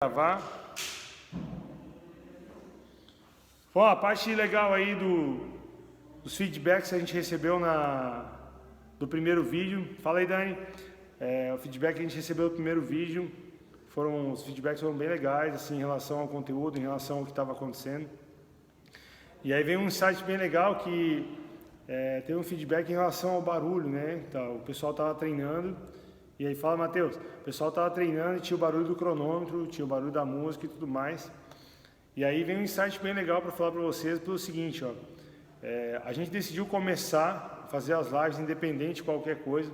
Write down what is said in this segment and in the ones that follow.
Gravar. Bom, a parte legal aí dos feedbacks que a gente recebeu do primeiro vídeo. Fala aí, Dani. O feedback que a gente recebeu do primeiro vídeo, os feedbacks foram bem legais, assim, em relação ao conteúdo, em relação ao que estava acontecendo. E aí veio um insight bem legal que teve um feedback em relação ao barulho, né? Então, o pessoal estava treinando. E aí fala, Matheus, o pessoal estava treinando e tinha o barulho do cronômetro, tinha o barulho da música e tudo mais. E aí vem um insight bem legal para falar para vocês pelo seguinte, ó. A gente decidiu começar a fazer as lives independente de qualquer coisa,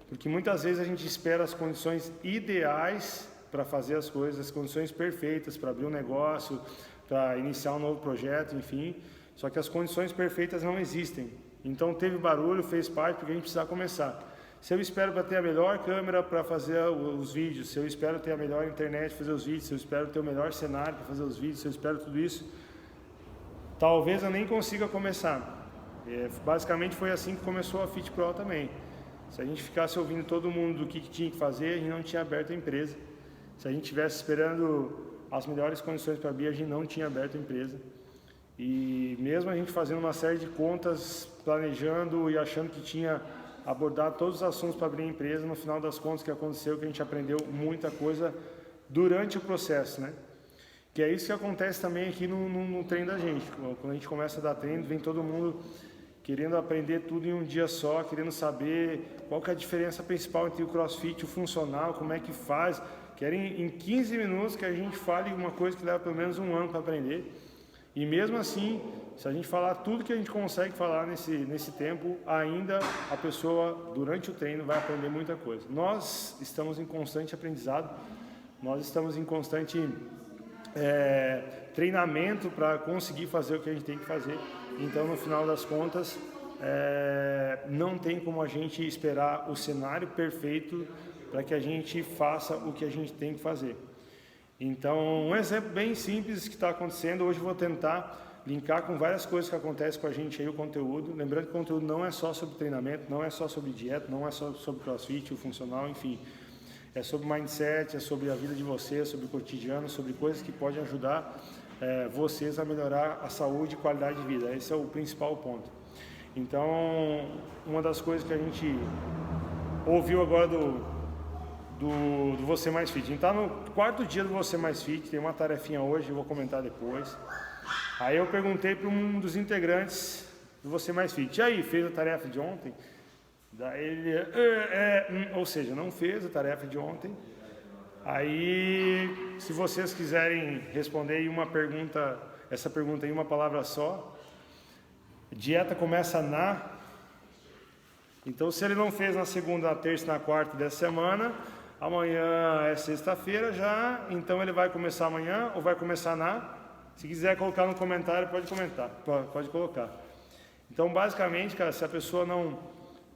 porque muitas vezes a gente espera as condições ideais para fazer as coisas, as condições perfeitas para abrir um negócio, para iniciar um novo projeto, enfim. Só que as condições perfeitas não existem. Então teve barulho, fez parte, porque a gente precisa começar. Se eu espero para ter a melhor câmera para fazer os vídeos, se eu espero ter a melhor internet para fazer os vídeos, se eu espero ter o melhor cenário para fazer os vídeos, se eu espero tudo isso, talvez eu nem consiga começar. Basicamente foi assim que começou a Fit Pro também. Se a gente ficasse ouvindo todo mundo do que tinha que fazer, a gente não tinha aberto a empresa. Se a gente estivesse esperando as melhores condições para abrir, a gente não tinha aberto a empresa. E mesmo a gente fazendo uma série de contas, planejando e achando que tinha abordar todos os assuntos para abrir a empresa, no final das contas, o que aconteceu, que a gente aprendeu muita coisa durante o processo, né? Que é isso que acontece também aqui no treino da gente. Quando a gente começa a dar treino, vem todo mundo querendo aprender tudo em um dia só, querendo saber qual que é a diferença principal entre o CrossFit e o funcional, como é que faz. Querem em 15 minutos que a gente fale uma coisa que leva pelo menos um ano para aprender. E mesmo assim, se a gente falar tudo que a gente consegue falar nesse tempo, ainda a pessoa, durante o treino, vai aprender muita coisa. Nós estamos em constante aprendizado, nós estamos em constante treinamento para conseguir fazer o que a gente tem que fazer. Então, no final das contas, não tem como a gente esperar o cenário perfeito para que a gente faça o que a gente tem que fazer. Então, um exemplo bem simples que está acontecendo, hoje eu vou tentar linkar com várias coisas que acontecem com a gente aí, o conteúdo. Lembrando que o conteúdo não é só sobre treinamento, não é só sobre dieta, não é só sobre CrossFit, o funcional, enfim. É sobre mindset, é sobre a vida de vocês, sobre o cotidiano, sobre coisas que podem ajudar vocês a melhorar a saúde e qualidade de vida. Esse é o principal ponto. Então, uma das coisas que a gente ouviu agora do Você Mais Fit. A gente está no quarto dia do Você Mais Fit, tem uma tarefinha hoje, eu vou comentar depois. Aí eu perguntei para um dos integrantes do Você Mais Fit, e aí, fez a tarefa de ontem? Daí ele, ou seja, não fez a tarefa de ontem. Aí, se vocês quiserem responder essa pergunta em uma palavra só, dieta começa Então, se ele não fez na segunda, na terça e na quarta dessa semana, amanhã é sexta-feira já, então ele vai começar amanhã ou vai começar Se quiser colocar no comentário, pode colocar. Então, basicamente, cara, se a pessoa não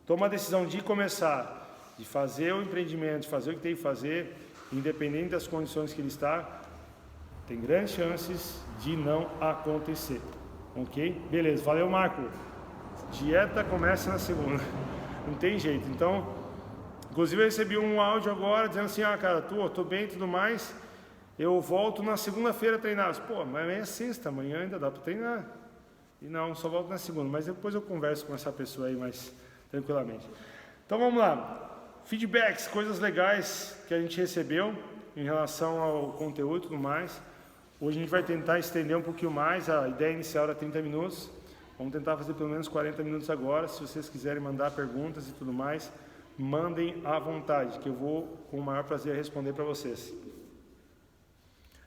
toma a decisão de começar, de fazer o empreendimento, de fazer o que tem que fazer, independente das condições que ele está, tem grandes chances de não acontecer. Ok? Beleza, valeu, Marco. Dieta começa na segunda. Não tem jeito. Então, inclusive eu recebi um áudio agora dizendo assim, cara, tô bem e tudo mais, eu volto na segunda-feira a treinar. Pô, mas amanhã é sexta, amanhã ainda dá para treinar. E não, só volto na segunda, mas depois eu converso com essa pessoa aí mais tranquilamente. Então vamos lá. Feedbacks, coisas legais que a gente recebeu em relação ao conteúdo e tudo mais. Hoje a gente vai tentar estender um pouquinho mais, a ideia inicial era 30 minutos. Vamos tentar fazer pelo menos 40 minutos agora. Se vocês quiserem mandar perguntas e tudo mais, mandem à vontade, que eu vou com o maior prazer responder para vocês.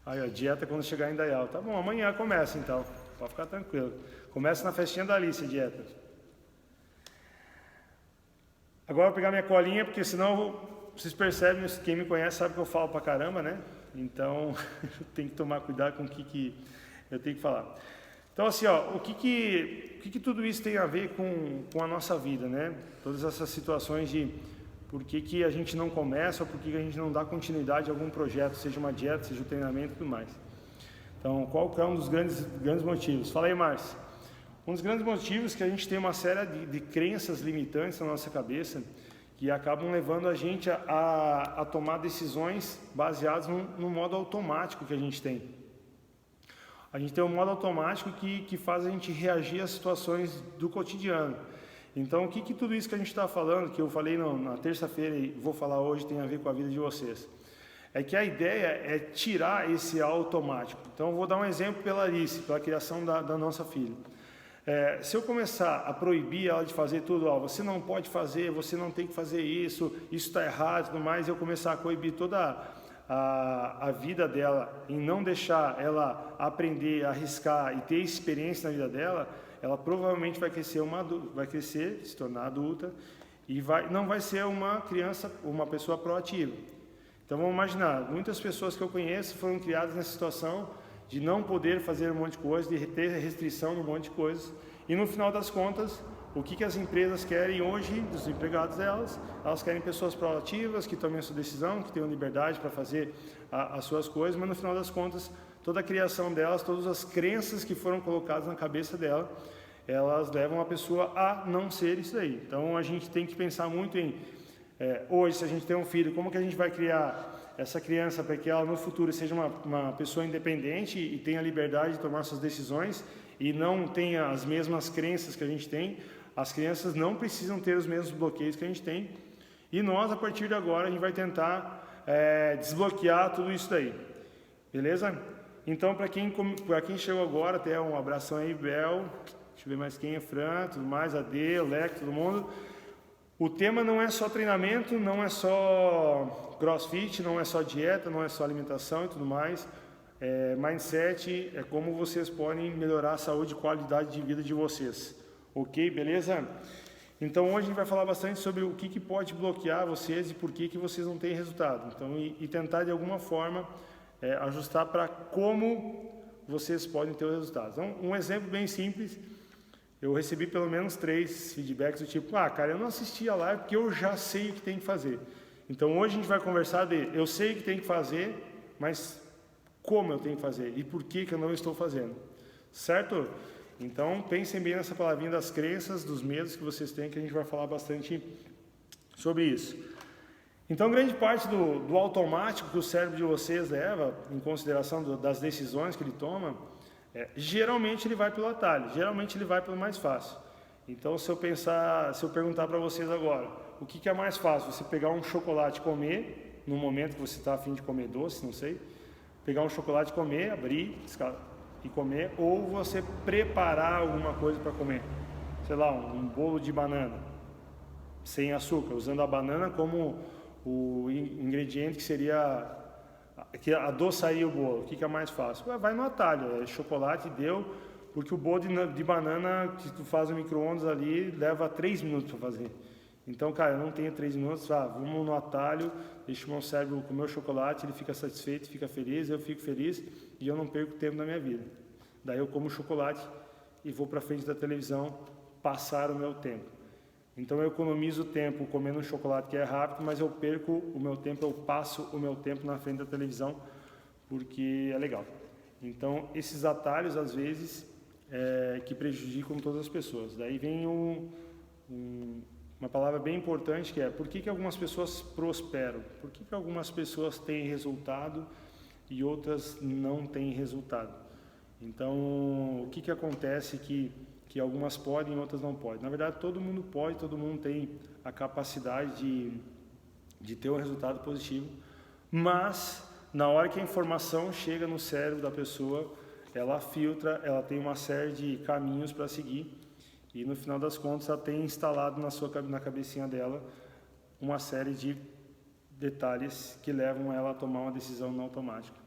Aí, ó, dieta quando chegar em Dayal. Tá bom, amanhã começa então, pode ficar tranquilo. Começa na festinha da Alice, dieta. Agora eu vou pegar minha colinha, porque senão vocês percebem, quem me conhece sabe que eu falo pra caramba, né? Então, tem que tomar cuidado com o que eu tenho que falar. Então, assim, ó, o que tudo isso tem a ver com a nossa vida, né? Todas essas situações de por que a gente não começa ou por que a gente não dá continuidade a algum projeto, seja uma dieta, seja um treinamento e tudo mais. Então, qual é um dos grandes motivos? Fala aí, Márcio. Um dos grandes motivos é que a gente tem uma série de crenças limitantes na nossa cabeça que acabam levando a gente a tomar decisões baseadas no modo automático que a gente tem. A gente tem um modo automático que faz a gente reagir às situações do cotidiano. Então, o que tudo isso que a gente está falando, que eu falei na terça-feira e vou falar hoje, tem a ver com a vida de vocês? É que a ideia é tirar esse automático. Então, eu vou dar um exemplo pela Alice, pela criação da nossa filha. Se eu começar a proibir ela de fazer tudo, você não pode fazer, você não tem que fazer isso está errado e tudo mais, eu começar a coibir toda a vida dela em não deixar ela aprender, arriscar e ter experiência na vida dela, ela provavelmente vai crescer, se tornar adulta e não vai ser uma criança, uma pessoa proativa. Então vamos imaginar, muitas pessoas que eu conheço foram criadas nessa situação de não poder fazer um monte de coisa, de ter restrição de um monte de coisas. E no final das contas, o que as empresas querem hoje, dos empregados delas? Elas querem pessoas proativas, que tomem a sua decisão, que tenham liberdade para fazer as suas coisas, mas no final das contas, toda a criação delas, todas as crenças que foram colocadas na cabeça dela, elas levam a pessoa a não ser isso aí. Então a gente tem que pensar muito em, hoje, se a gente tem um filho, como que a gente vai criar essa criança para que ela no futuro seja uma pessoa independente e tenha liberdade de tomar suas decisões e não tenha as mesmas crenças que a gente tem. As crianças não precisam ter os mesmos bloqueios que a gente tem e nós, a partir de agora, a gente vai tentar desbloquear tudo isso daí, beleza? Então, para quem chegou agora, até um abração aí, Bel, deixa eu ver mais quem é, Fran, tudo mais, AD, Leque, todo mundo. O tema não é só treinamento, não é só crossfit, não é só dieta, não é só alimentação e tudo mais. Mindset é como vocês podem melhorar a saúde e qualidade de vida de vocês. Ok, beleza? Então hoje a gente vai falar bastante sobre o que pode bloquear vocês e por que vocês não têm resultado. Então, e tentar de alguma forma ajustar para como vocês podem ter o resultado. Então, um exemplo bem simples. Eu recebi pelo menos 3 feedbacks do tipo, cara, eu não assisti a live porque eu já sei o que tem que fazer. Então hoje a gente vai conversar eu sei o que tem que fazer, mas como eu tenho que fazer e por que eu não estou fazendo, certo? Então pensem bem nessa palavrinha das crenças, dos medos que vocês têm, que a gente vai falar bastante sobre isso. Então grande parte do automático que o cérebro de vocês leva em consideração das decisões que ele toma, geralmente ele vai pelo atalho, geralmente ele vai pelo mais fácil. Então se eu perguntar para vocês agora, o que é mais fácil? Você pegar um chocolate e comer, no momento que você está a fim de comer doce, não sei, pegar um chocolate e comer, abrir e comer, ou você preparar alguma coisa para comer, sei lá, um bolo de banana, sem açúcar, usando a banana como o ingrediente que seria que adoçaria o bolo. O que é mais fácil? Vai no atalho, chocolate deu, porque o bolo de banana que tu faz no micro-ondas ali leva 3 minutos para fazer. Então, cara, eu não tenho 3 minutos, vamos no atalho, deixa o meu cérebro comer o chocolate, ele fica satisfeito, fica feliz, eu fico feliz e eu não perco tempo na minha vida. Daí eu como chocolate e vou para frente da televisão passar o meu tempo. Então eu economizo tempo comendo um chocolate que é rápido, mas eu perco o meu tempo, eu passo o meu tempo na frente da televisão, porque é legal. Então esses atalhos, às vezes, que prejudicam todas as pessoas. Daí vem uma palavra bem importante que é, por que algumas pessoas prosperam? Por que algumas pessoas têm resultado e outras não têm resultado? Então, o que acontece que algumas podem e outras não podem? Na verdade, todo mundo pode, todo mundo tem a capacidade de ter um resultado positivo, mas na hora que a informação chega no cérebro da pessoa, ela filtra, ela tem uma série de caminhos para seguir e no final das contas ela tem instalado na cabecinha dela uma série de detalhes que levam ela a tomar uma decisão não automática.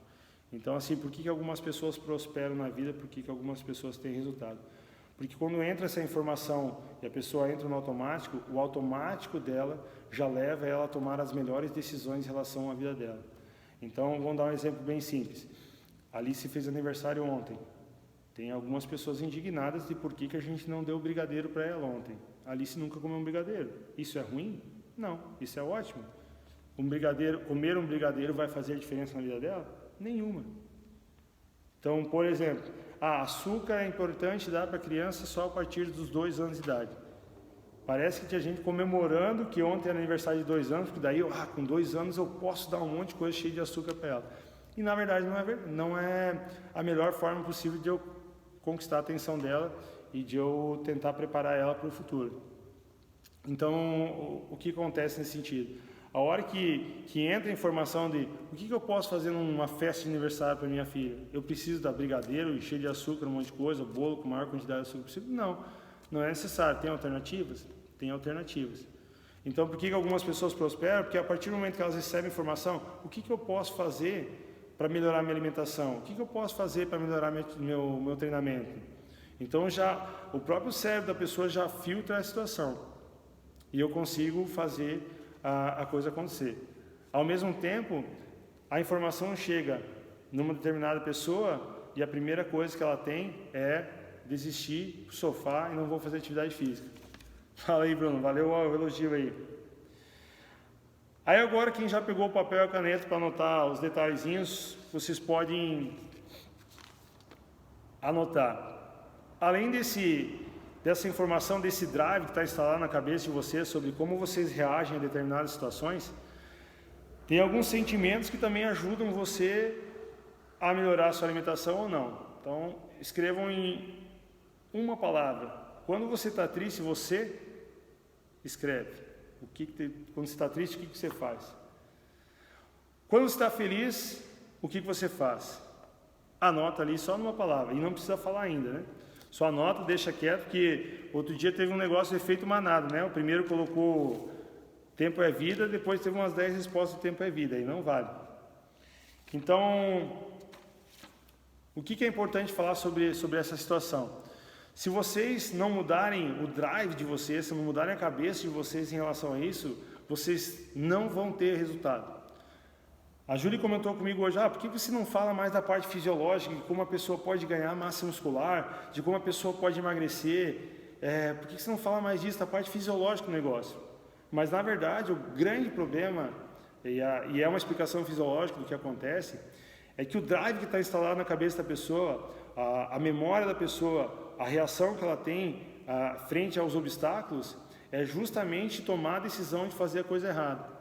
Então, assim, por que algumas pessoas prosperam na vida, por que algumas pessoas têm resultado? Porque quando entra essa informação e a pessoa entra no automático, o automático dela já leva ela a tomar as melhores decisões em relação à vida dela. Então, vamos dar um exemplo bem simples. A Alice fez aniversário ontem. Tem algumas pessoas indignadas de por que a gente não deu brigadeiro para ela ontem. A Alice nunca comeu um brigadeiro. Isso é ruim? Não, isso é ótimo. Comer um brigadeiro vai fazer diferença na vida dela? Nenhuma. Então, por exemplo, açúcar é importante dar para a criança só a partir dos 2 anos de idade. Parece que tinha gente comemorando que ontem era aniversário de 2 anos, porque daí, com 2 anos eu posso dar um monte de coisa cheia de açúcar para ela. E na verdade não é a melhor forma possível de eu conquistar a atenção dela e de eu tentar preparar ela para o futuro. Então, o que acontece nesse sentido? A hora que entra a informação de o que eu posso fazer numa festa de aniversário para minha filha? Eu preciso dar brigadeiro cheio de açúcar, um monte de coisa, bolo com a maior quantidade de açúcar possível? Não é necessário. Tem alternativas? Tem alternativas. Então, por que algumas pessoas prosperam? Porque a partir do momento que elas recebem informação, o que eu posso fazer para melhorar minha alimentação? O que eu posso fazer para melhorar meu treinamento? Então, o próprio cérebro da pessoa já filtra a situação. E eu consigo fazer a coisa acontecer. Ao mesmo tempo, a informação chega numa determinada pessoa e a primeira coisa que ela tem é desistir do sofá e não vou fazer atividade física. Fala aí, Bruno, valeu o elogio aí. Aí agora, quem já pegou o papel e a caneta para anotar os detalhezinhos, vocês podem anotar. Além dessa informação, desse drive que está instalado na cabeça de vocês sobre como vocês reagem a determinadas situações, tem alguns sentimentos que também ajudam você a melhorar a sua alimentação ou não. Então, escrevam em uma palavra. Quando você está triste, você escreve. Quando você está triste, o que você faz? Quando você está feliz, o que você faz? Anota ali só numa palavra. E não precisa falar ainda, né? Só anota, deixa quieto, porque outro dia teve um negócio de efeito manada, né? O primeiro colocou tempo é vida, depois teve umas 10 respostas do tempo é vida, aí não vale. Então, o que é importante falar sobre essa situação? Se vocês não mudarem o drive de vocês, se não mudarem a cabeça de vocês em relação a isso, vocês não vão ter resultado. A Júlia comentou comigo hoje, por que você não fala mais da parte fisiológica, de como a pessoa pode ganhar massa muscular, de como a pessoa pode emagrecer, por que você não fala mais disso, da parte fisiológica do negócio? Mas na verdade o grande problema, e é uma explicação fisiológica do que acontece, é que o drive que está instalado na cabeça da pessoa, a memória da pessoa, a reação que ela tem frente aos obstáculos, é justamente tomar a decisão de fazer a coisa errada.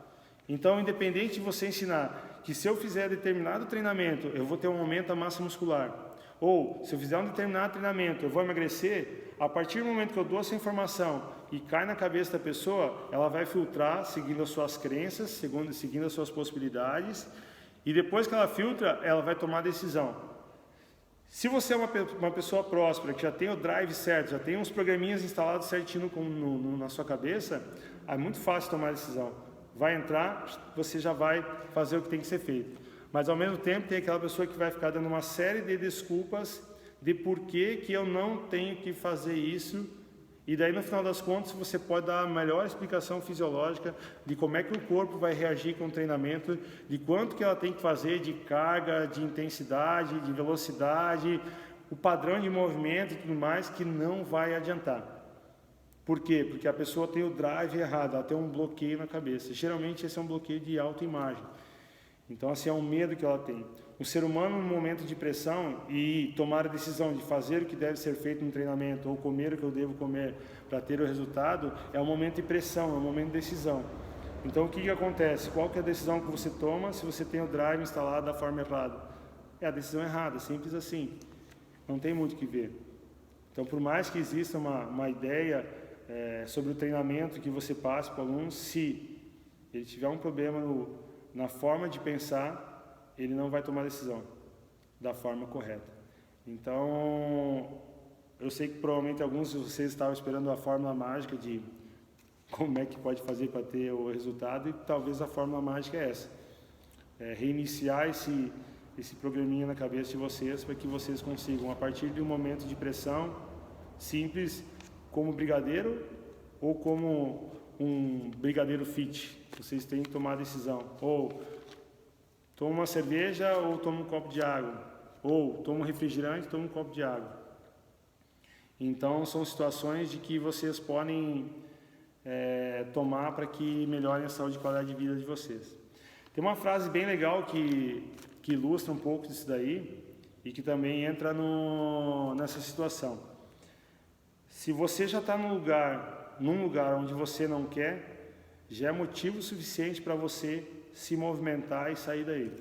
Então, independente de você ensinar que se eu fizer determinado treinamento, eu vou ter um aumento da massa muscular, ou se eu fizer um determinado treinamento, eu vou emagrecer, a partir do momento que eu dou essa informação e cai na cabeça da pessoa, ela vai filtrar seguindo as suas crenças, seguindo as suas possibilidades, e depois que ela filtra, ela vai tomar a decisão. Se você é uma pessoa próspera, que já tem o drive certo, já tem uns programinhas instalados certinho na sua cabeça, é muito fácil tomar a decisão. Vai entrar, você já vai fazer o que tem que ser feito. Mas ao mesmo tempo tem aquela pessoa que vai ficar dando uma série de desculpas de por que eu não tenho que fazer isso. E daí no final das contas você pode dar a melhor explicação fisiológica de como é que o corpo vai reagir com o treinamento, de quanto que ela tem que fazer de carga, de intensidade, de velocidade, o padrão de movimento e tudo mais, que não vai adiantar. Por quê? Porque a pessoa tem o drive errado, ela tem um bloqueio na cabeça. Geralmente esse é um bloqueio de autoimagem. Então assim, é um medo que ela tem. O ser humano, no momento de pressão e tomar a decisão de fazer o que deve ser feito no treinamento ou comer o que eu devo comer para ter o resultado, é um momento de pressão, é um momento de decisão. Então o que acontece? Qual que é a decisão que você toma se você tem o drive instalado da forma errada? É a decisão errada, simples assim. Não tem muito o que ver. Então, por mais que exista uma ideia sobre o treinamento que você passe para o aluno, se ele tiver um problema na forma de pensar, ele não vai tomar decisão da forma correta. Então, eu sei que provavelmente alguns de vocês estavam esperando a fórmula mágica de como é que pode fazer para ter o resultado, e talvez a fórmula mágica é essa. Reiniciar esse programinha na cabeça de vocês para que vocês consigam, a partir de um momento de pressão simples, como brigadeiro ou como um brigadeiro fit, vocês têm que tomar a decisão, ou toma uma cerveja ou toma um copo de água, ou toma um refrigerante, toma um copo de água. Então são situações de que vocês podem tomar para que melhorem a saúde e qualidade de vida de vocês. Tem uma frase bem legal que ilustra um pouco disso daí e que também entra nessa situação. Se você já está num lugar num lugar onde você não quer, já é motivo suficiente para você se movimentar e sair daí.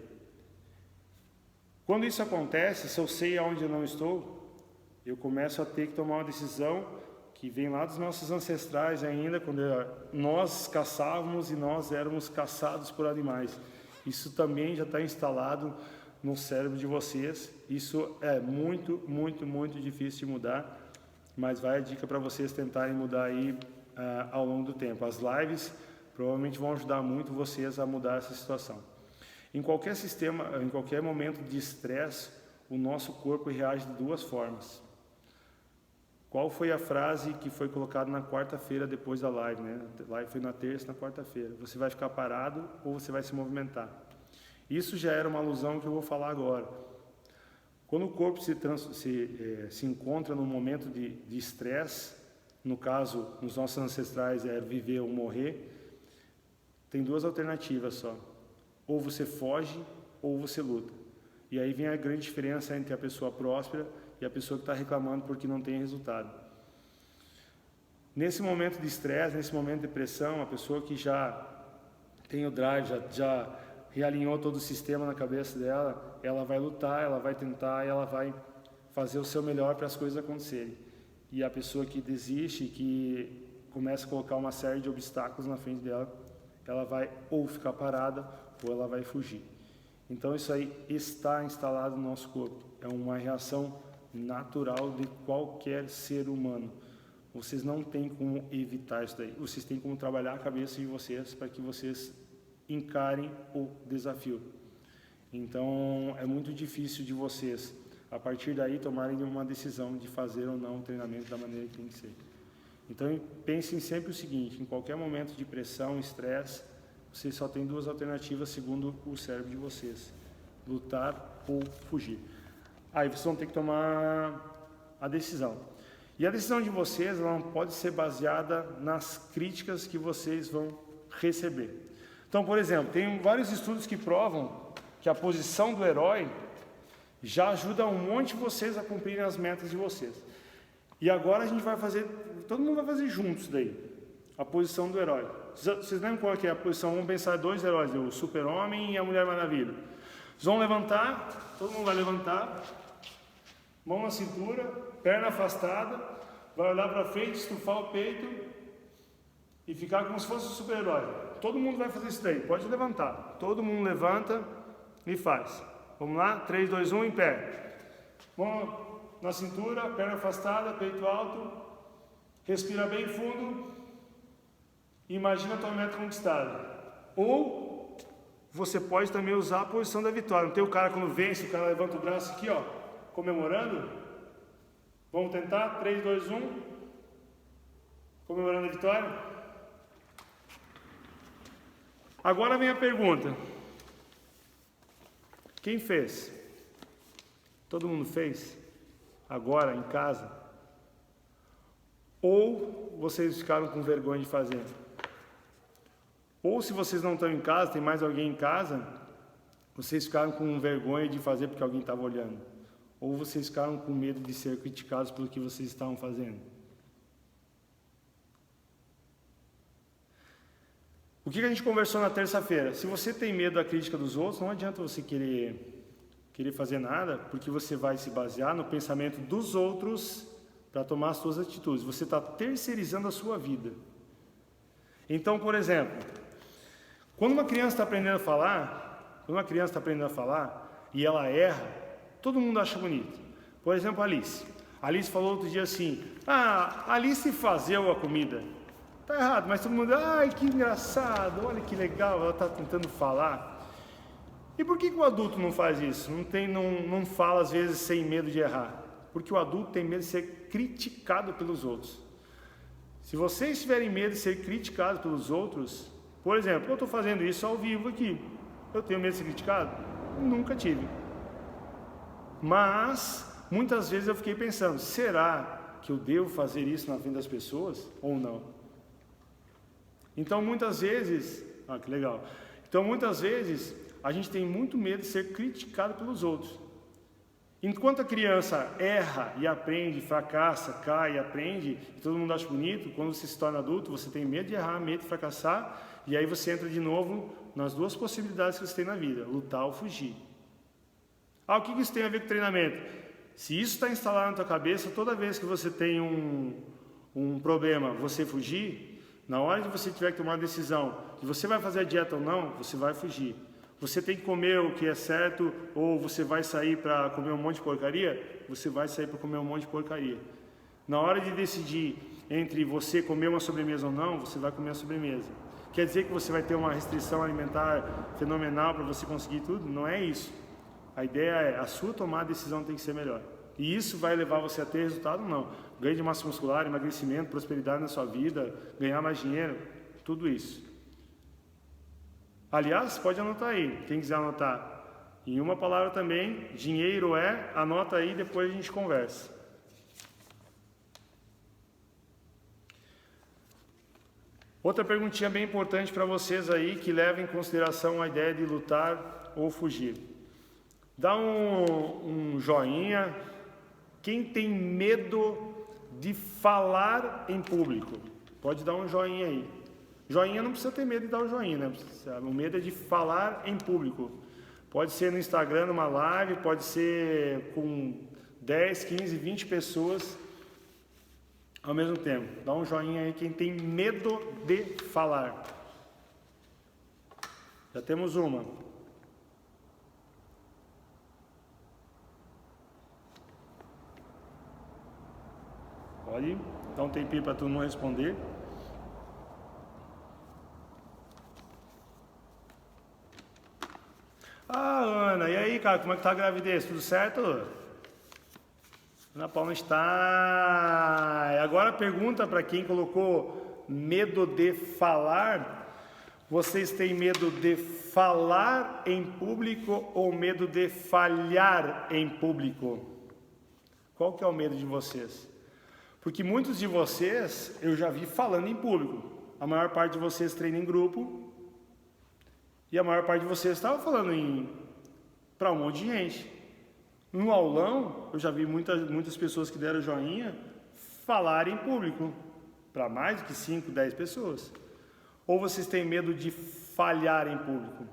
Quando isso acontece, se eu sei aonde eu não estou, eu começo a ter que tomar uma decisão que vem lá dos nossos ancestrais ainda, quando nós caçávamos e nós éramos caçados por animais. Isso também já está instalado no cérebro de vocês. Isso é muito, muito, muito difícil de mudar, mas vai a dica para vocês tentarem mudar aí ao longo do tempo. As lives provavelmente vão ajudar muito vocês a mudar essa situação. Em qualquer sistema, em qualquer momento de estresse, o nosso corpo reage de duas formas. Qual foi a frase que foi colocada na quarta-feira depois da live, né? A live foi na terça, na quarta-feira. Você vai ficar parado ou você vai se movimentar? Isso já era uma alusão que eu vou falar agora. Quando o corpo se encontra num momento de estresse, no caso, nos nossos ancestrais é viver ou morrer, tem duas alternativas só. Ou você foge ou você luta. E aí vem a grande diferença entre a pessoa próspera e a pessoa que está reclamando porque não tem resultado. Nesse momento de estresse, nesse momento de depressão, a pessoa que já tem o drive, já realinhou todo o sistema na cabeça dela, ela vai lutar, ela vai tentar, ela vai fazer o seu melhor para as coisas acontecerem. E a pessoa que desiste, que começa a colocar uma série de obstáculos na frente dela, ela vai ou ficar parada ou ela vai fugir. Então isso aí está instalado no nosso corpo. É uma reação natural de qualquer ser humano. Vocês não têm como evitar isso daí. Vocês têm como trabalhar a cabeça de vocês para que vocês encarem o desafio. Então é muito difícil de vocês, a partir daí, tomarem uma decisão de fazer ou não o treinamento da maneira que tem que ser. Então pensem sempre o seguinte: em qualquer momento de pressão, estresse, vocês só têm duas alternativas segundo o cérebro de vocês: lutar ou fugir. Aí vocês vão ter que tomar a decisão. E a decisão de vocês, ela não pode ser baseada nas críticas que vocês vão receber. Então, por exemplo, tem vários estudos que provam que a posição do herói já ajuda um monte de vocês a cumprirem as metas de vocês. E agora a gente vai fazer, todo mundo vai fazer juntos daí, a posição do herói. Vocês lembram qual é a posição? Vamos pensar dois heróis, o Super-Homem e a Mulher Maravilha. Vocês vão levantar, todo mundo vai levantar, mão na cintura, perna afastada, vai olhar para frente, estufar o peito e ficar como se fosse um super-herói. Todo mundo vai fazer isso daí, pode levantar. Todo mundo levanta e faz. Vamos lá? 3, 2, 1, em pé. Mão na cintura, perna afastada, peito alto. Respira bem fundo. Imagina a tua meta conquistada. Ou você pode também usar a posição da vitória. Não tem o cara quando vence, o cara levanta o braço aqui, ó, comemorando? Vamos tentar? 3, 2, 1. Comemorando a vitória. Agora vem a pergunta. Quem fez? Todo mundo fez? Agora, em casa? Ou vocês ficaram com vergonha de fazer? Ou se vocês não estão em casa, tem mais alguém em casa, vocês ficaram com vergonha de fazer porque alguém estava olhando? Ou vocês ficaram com medo de ser criticados pelo que vocês estavam fazendo? O que a gente conversou na terça-feira? Se você tem medo da crítica dos outros, não adianta você querer fazer nada, porque você vai se basear no pensamento dos outros para tomar as suas atitudes. Você está terceirizando a sua vida. Então, por exemplo, quando uma criança está aprendendo a falar, e ela erra, todo mundo acha bonito. Por exemplo, a Alice. A Alice falou outro dia assim: Alice fazeu a comida. Tá errado, mas todo mundo, ai, que engraçado, olha que legal, ela está tentando falar. E por que o adulto não faz isso? Não fala às vezes sem medo de errar? Porque o adulto tem medo de ser criticado pelos outros. Se vocês tiverem medo de ser criticados pelos outros, por exemplo, eu estou fazendo isso ao vivo aqui, eu tenho medo de ser criticado? Nunca tive. Mas, muitas vezes eu fiquei pensando, será que eu devo fazer isso na frente das pessoas ou não? Então, muitas vezes, que legal. Então, muitas vezes, a gente tem muito medo de ser criticado pelos outros. Enquanto a criança erra e aprende, fracassa, cai e aprende, e todo mundo acha bonito, quando você se torna adulto, você tem medo de errar, medo de fracassar, e aí você entra de novo nas duas possibilidades que você tem na vida, lutar ou fugir. O que isso tem a ver com treinamento? Se isso está instalado na tua cabeça, toda vez que você tem um problema, você fugir, na hora de você tiver que tomar uma decisão, que você vai fazer a dieta ou não, você vai fugir. Você tem que comer o que é certo, ou você vai sair para comer um monte de porcaria? Você vai sair para comer um monte de porcaria. Na hora de decidir entre você comer uma sobremesa ou não, você vai comer a sobremesa. Quer dizer que você vai ter uma restrição alimentar fenomenal para você conseguir tudo? Não é isso. A ideia é, a sua tomada de decisão tem que ser melhor. E isso vai levar você a ter resultado? Não. Ganho de massa muscular, emagrecimento, prosperidade na sua vida, ganhar mais dinheiro, tudo isso. Aliás, pode anotar aí, quem quiser anotar. Em uma palavra também, dinheiro anota aí, depois a gente conversa. Outra perguntinha bem importante para vocês aí, que leva em consideração a ideia de lutar ou fugir. Dá um joinha. Quem tem medo de falar em público? Pode dar um joinha aí. Joinha não precisa ter medo de dar o joinha, né? O medo é de falar em público. Pode ser no Instagram, numa live, pode ser com 10, 15, 20 pessoas ao mesmo tempo. Dá um joinha aí quem tem medo de falar. Já temos uma. Pode dar um tempinho para tu não responder. Ana, e aí, cara, como é que tá a gravidez? Tudo certo? Ana Paula está. Agora pergunta para quem colocou medo de falar. Vocês têm medo de falar em público ou medo de falhar em público? Qual que é o medo de vocês? Porque muitos de vocês eu já vi falando em público. A maior parte de vocês treina em grupo. E a maior parte de vocês estava falando para um monte de gente. No aulão, eu já vi muitas pessoas que deram joinha falarem em público. Para mais do que 5, 10 pessoas. Ou vocês têm medo de falhar em público?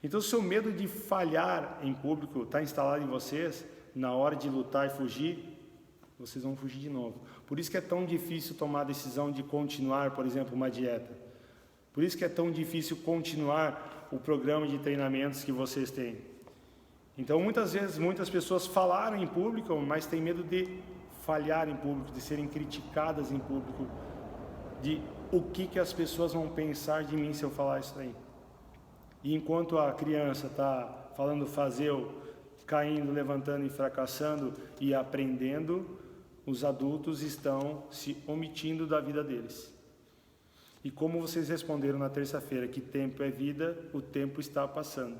Então, se o seu medo de falhar em público está instalado em vocês, na hora de lutar e fugir, vocês vão fugir de novo. Por isso que é tão difícil tomar a decisão de continuar, por exemplo, uma dieta. Por isso que é tão difícil continuar o programa de treinamentos que vocês têm. Então, muitas vezes, muitas pessoas falaram em público, mas têm medo de falhar em público, de serem criticadas em público, de o que as pessoas vão pensar de mim se eu falar isso aí. E enquanto a criança está falando fazer, caindo, levantando e fracassando e aprendendo, os adultos estão se omitindo da vida deles. E como vocês responderam na terça-feira que tempo é vida, o tempo está passando.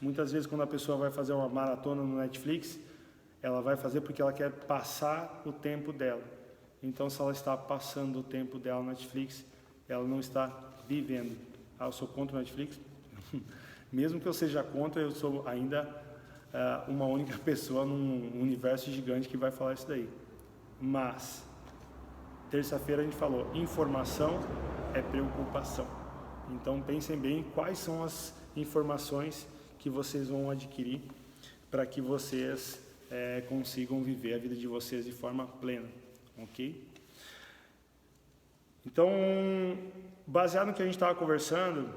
Muitas vezes quando a pessoa vai fazer uma maratona no Netflix, ela vai fazer porque ela quer passar o tempo dela. Então se ela está passando o tempo dela no Netflix, ela não está vivendo. Eu sou contra o Netflix? Mesmo que eu seja contra, eu sou ainda uma única pessoa num universo gigante que vai falar isso daí. Mas terça-feira a gente falou, informação é preocupação. Então pensem bem quais são as informações que vocês vão adquirir para que vocês consigam viver a vida de vocês de forma plena, ok? Então, baseado no que a gente estava conversando,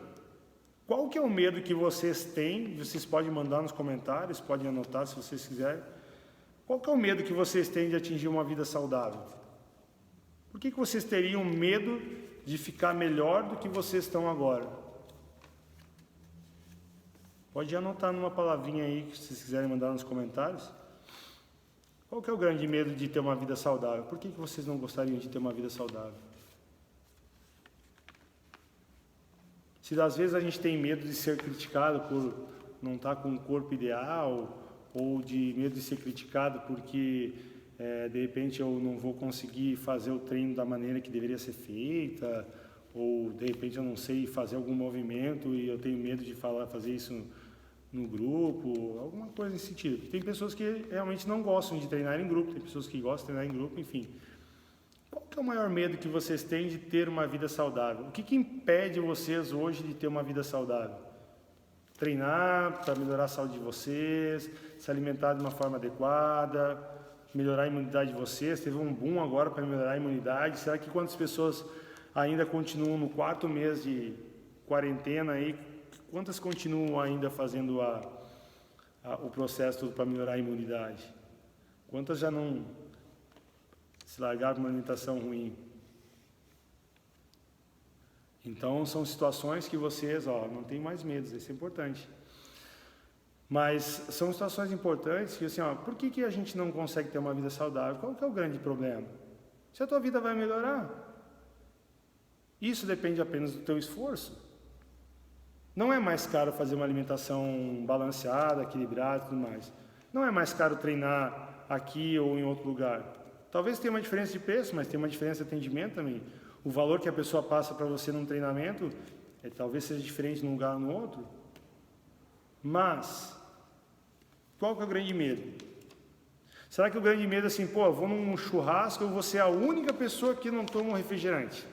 qual que é o medo que vocês têm? Vocês podem mandar nos comentários, podem anotar se vocês quiserem. Qual que é o medo que vocês têm de atingir uma vida saudável? Por que vocês teriam medo de ficar melhor do que vocês estão agora? Pode anotar numa palavrinha aí que vocês quiserem mandar nos comentários. Qual que é o grande medo de ter uma vida saudável? Por que vocês não gostariam de ter uma vida saudável? Se às vezes a gente tem medo de ser criticado por não estar com um corpo ideal, ou de medo de ser criticado porque de repente eu não vou conseguir fazer o treino da maneira que deveria ser feita, ou de repente eu não sei fazer algum movimento e eu tenho medo de fazer isso no grupo, alguma coisa nesse sentido. Tem pessoas que realmente não gostam de treinar em grupo, tem pessoas que gostam de treinar em grupo, enfim. Qual que é o maior medo que vocês têm de ter uma vida saudável? O que impede vocês hoje de ter uma vida saudável? Treinar para melhorar a saúde de vocês, se alimentar de uma forma adequada, melhorar a imunidade de vocês. Teve um boom agora para melhorar a imunidade. Será que quantas pessoas ainda continuam no 4º mês de quarentena aí? Quantas continuam ainda fazendo o processo para melhorar a imunidade? Quantas já não se largaram uma alimentação ruim? Então são situações que vocês não tem mais medo, isso é importante. Mas são situações importantes que assim, por que a gente não consegue ter uma vida saudável? Qual que é o grande problema? Se a tua vida vai melhorar, isso depende apenas do teu esforço. Não é mais caro fazer uma alimentação balanceada, equilibrada e tudo mais. Não é mais caro treinar aqui ou em outro lugar. Talvez tenha uma diferença de preço, mas tem uma diferença de atendimento também. O valor que a pessoa passa para você num treinamento talvez seja diferente num lugar ou no outro. Mas, qual que é o grande medo? Será que o grande medo é assim, eu vou num churrasco, eu vou ser a única pessoa que não toma um refrigerante?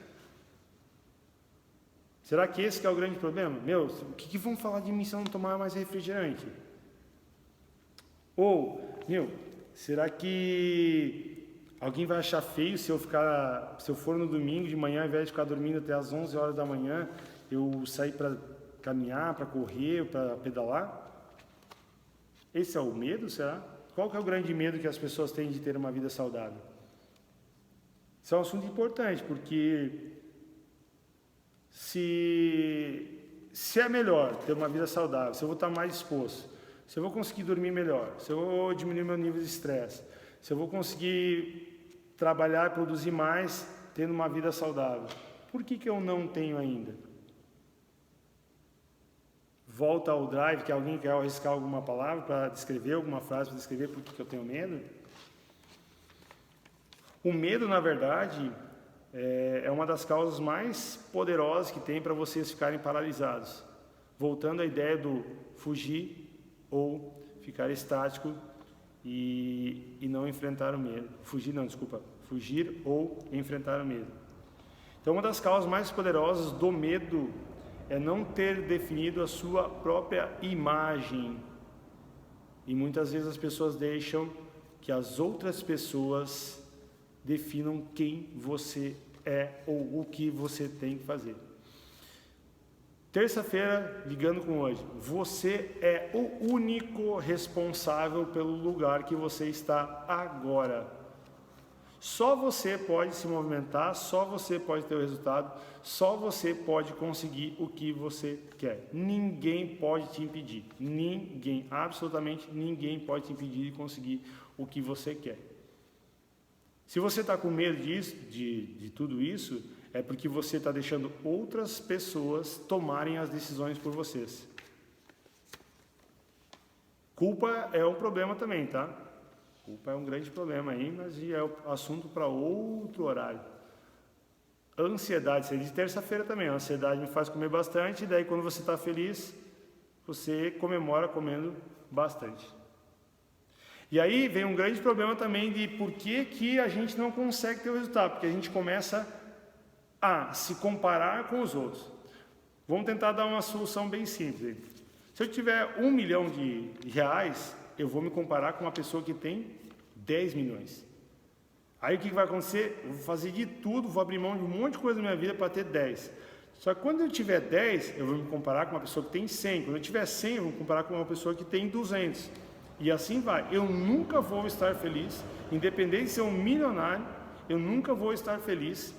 Será que esse que é o grande problema? O que vão falar de mim se eu não tomar mais refrigerante? Ou, será que alguém vai achar feio se eu for no domingo de manhã, ao invés de ficar dormindo até as 11 horas da manhã, eu sair para caminhar, para correr, para pedalar? Esse é o medo, será? Qual que é o grande medo que as pessoas têm de ter uma vida saudável? Isso é um assunto importante, porque se é melhor ter uma vida saudável, se eu vou estar mais disposto, se eu vou conseguir dormir melhor, se eu vou diminuir meu nível de estresse, se eu vou conseguir trabalhar e produzir mais tendo uma vida saudável, por que eu não tenho ainda? Volta ao drive, que alguém quer arriscar alguma palavra para descrever, alguma frase para descrever por que eu tenho medo? O medo, na verdade, é uma das causas mais poderosas que tem para vocês ficarem paralisados. Voltando à ideia do fugir ou ficar estático e não enfrentar o medo. Fugir ou enfrentar o medo. Então, uma das causas mais poderosas do medo é não ter definido a sua própria imagem. E muitas vezes as pessoas deixam que as outras pessoas definam quem você é ou o que você tem que fazer. Terça-feira, ligando com hoje, você é o único responsável pelo lugar que você está agora. Só você pode se movimentar, só você pode ter o resultado, só você pode conseguir o que você quer. Ninguém pode te impedir. Ninguém, absolutamente ninguém pode te impedir de conseguir o que você quer. Se você está com medo de tudo isso, é porque você está deixando outras pessoas tomarem as decisões por vocês. Culpa é um problema também, tá? Culpa é um grande problema aí, mas é o assunto para outro horário. Ansiedade, seria de terça-feira também. A ansiedade me faz comer bastante, e daí quando você está feliz, você comemora comendo bastante. E aí vem um grande problema também de por que a gente não consegue ter o resultado, porque a gente começa a se comparar com os outros. Vamos tentar dar uma solução bem simples. Se eu tiver 1 milhão de reais, eu vou me comparar com uma pessoa que tem 10 milhões. Aí o que vai acontecer? Eu vou fazer de tudo, vou abrir mão de um monte de coisa na minha vida para ter 10. Só que quando eu tiver 10, eu vou me comparar com uma pessoa que tem 100. Quando eu tiver 100, eu vou me comparar com uma pessoa que tem 200. E assim vai. Eu nunca vou estar feliz, independente de ser um milionário, eu nunca vou estar feliz,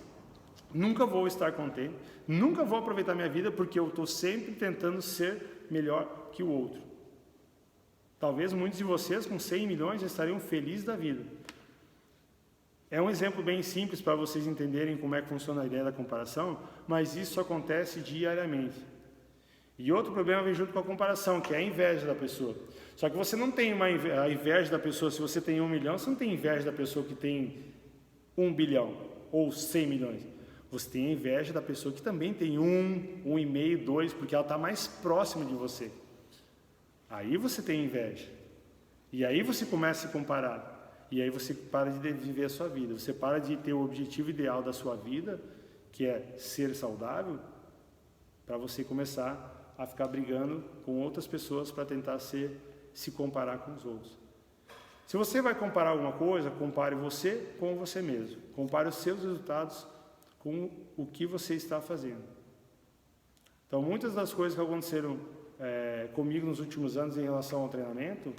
nunca vou estar contente, nunca vou aproveitar minha vida, porque eu estou sempre tentando ser melhor que o outro. Talvez muitos de vocês com 100 milhões já estariam felizes da vida. É um exemplo bem simples para vocês entenderem como é que funciona a ideia da comparação, mas isso acontece diariamente. E outro problema vem junto com a comparação, que é a inveja da pessoa. Só que você não tem a inveja da pessoa, se você tem 1 milhão, você não tem inveja da pessoa que tem 1 bilhão ou 100 milhões. Você tem a inveja da pessoa que também tem 1,5, 2, porque ela está mais próxima de você. Aí você tem inveja. E aí você começa a se comparar. E aí você para de viver a sua vida. Você para de ter o objetivo ideal da sua vida, que é ser saudável, para você começar a ficar brigando com outras pessoas para tentar se comparar com os outros. Se você vai comparar alguma coisa, compare você com você mesmo. Compare os seus resultados com o que você está fazendo. Então, muitas das coisas que aconteceram comigo nos últimos anos em relação ao treinamento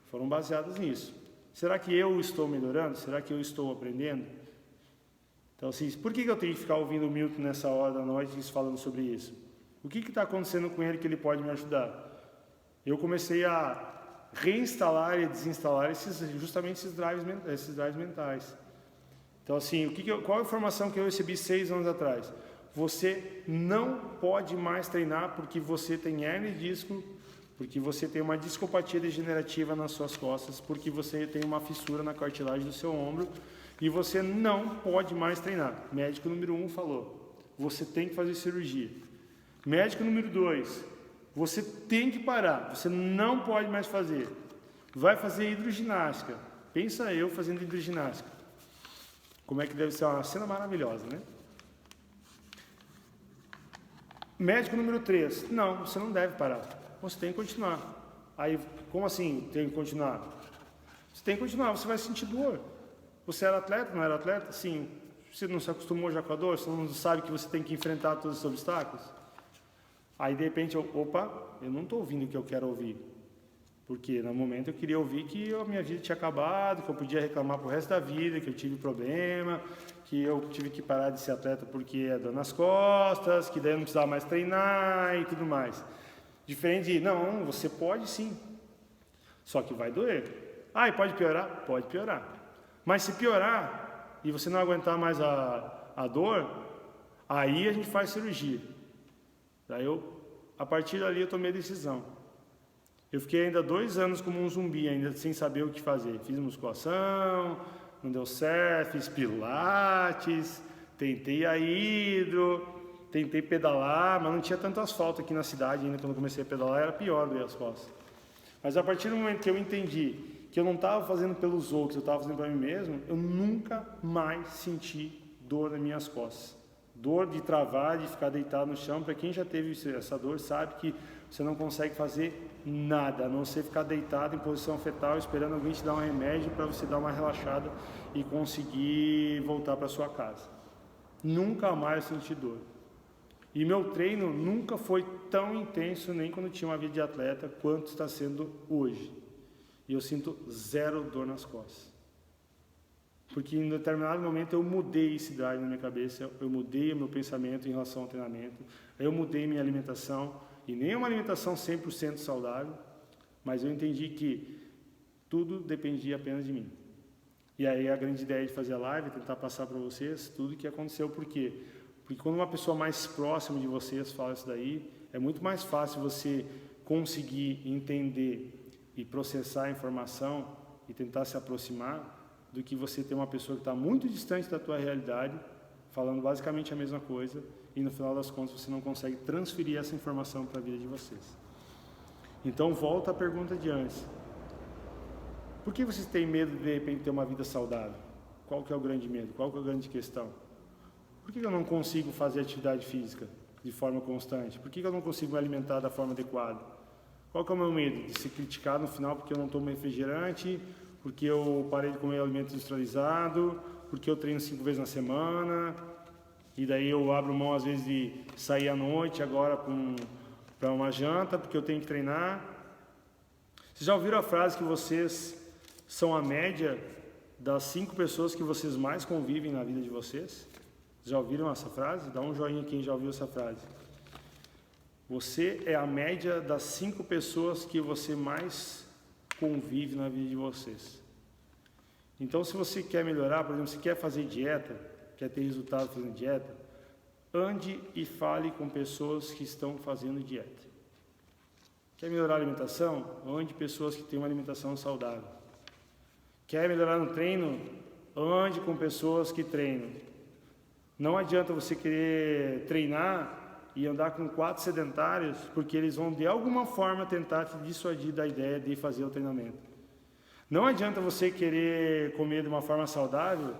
foram baseadas nisso. Será que eu estou melhorando? Será que eu estou aprendendo? Então, assim, por que eu tenho que ficar ouvindo o Milton nessa hora da noite falando sobre isso? O que está acontecendo com ele que ele pode me ajudar? Eu comecei a reinstalar e desinstalar justamente esses drives mentais. Então, assim, qual a informação que eu recebi 6 anos atrás? Você não pode mais treinar porque você tem hernia de disco, porque você tem uma discopatia degenerativa nas suas costas, porque você tem uma fissura na cartilagem do seu ombro e você não pode mais treinar. Médico número 1 falou, você tem que fazer cirurgia. Médico número 2, você tem que parar, você não pode mais fazer. Vai fazer hidroginástica. Pensa eu fazendo hidroginástica. Como é que deve ser uma cena maravilhosa, né? Médico número 3, não, você não deve parar. Você tem que continuar. Aí, como assim tem que continuar? Você tem que continuar, você vai sentir dor. Você era atleta, não era atleta? Sim. Você não se acostumou já com a dor? Você não sabe que você tem que enfrentar todos os obstáculos? Aí, de repente, eu não estou ouvindo o que eu quero ouvir. Porque, no momento, eu queria ouvir que a minha vida tinha acabado, que eu podia reclamar pro resto da vida, que eu tive problema, que eu tive que parar de ser atleta porque é dor nas costas, que daí eu não precisava mais treinar e tudo mais. Diferente de, não, você pode sim, só que vai doer. Ah, e pode piorar? Pode piorar. Mas se piorar e você não aguentar mais a dor, aí a gente faz cirurgia. Daí a partir dali eu tomei a decisão. Eu fiquei ainda 2 anos como um zumbi, ainda sem saber o que fazer. Fiz musculação, não deu certo, fiz pilates, tentei a hidro, tentei pedalar, mas não tinha tanto asfalto aqui na cidade ainda. Quando eu comecei a pedalar era pior doer as costas. Mas a partir do momento que eu entendi que eu não estava fazendo pelos outros, eu estava fazendo para mim mesmo, eu nunca mais senti dor nas minhas costas. Dor de travar, de ficar deitado no chão. Para quem já teve essa dor sabe que você não consegue fazer nada, a não ser ficar deitado em posição fetal, esperando alguém te dar um remédio para você dar uma relaxada e conseguir voltar para sua casa. Nunca mais senti dor. E meu treino nunca foi tão intenso, nem quando tinha uma vida de atleta, quanto está sendo hoje. E eu sinto 0 dor nas costas. Porque em determinado momento eu mudei esse drive na minha cabeça, eu mudei o meu pensamento em relação ao treinamento, eu mudei minha alimentação, e nem uma alimentação 100% saudável, mas eu entendi que tudo dependia apenas de mim. E aí a grande ideia de fazer a live é tentar passar para vocês tudo o que aconteceu. Por quê? Porque quando uma pessoa mais próxima de vocês fala isso daí, é muito mais fácil você conseguir entender e processar a informação e tentar se aproximar do que você ter uma pessoa que está muito distante da tua realidade, falando basicamente a mesma coisa, e no final das contas você não consegue transferir essa informação para a vida de vocês. Então volta à pergunta de antes. Por que vocês têm medo de repente ter uma vida saudável? Qual que é o grande medo? Qual que é a grande questão? Por que eu não consigo fazer atividade física de forma constante? Por que eu não consigo me alimentar da forma adequada? Qual que é o meu medo? De ser criticado no final porque eu não tomo refrigerante, porque eu parei de comer alimento industrializado, porque eu treino 5 vezes na semana, e daí eu abro mão às vezes de sair à noite agora para uma janta, porque eu tenho que treinar. Vocês já ouviram a frase que vocês são a média das 5 pessoas que vocês mais convivem na vida de vocês? Já ouviram essa frase? Dá um joinha quem já ouviu essa frase. Você é a média das 5 pessoas que você mais convive na vida de vocês. Então, se você quer melhorar, por exemplo, se quer fazer dieta, quer ter resultado fazendo dieta, ande e fale com pessoas que estão fazendo dieta. Quer melhorar a alimentação? Ande pessoas que têm uma alimentação saudável. Quer melhorar no treino? Ande com pessoas que treinam. Não adianta você querer treinar e andar com 4 sedentários, porque eles vão de alguma forma tentar te dissuadir da ideia de fazer o treinamento. Não adianta você querer comer de uma forma saudável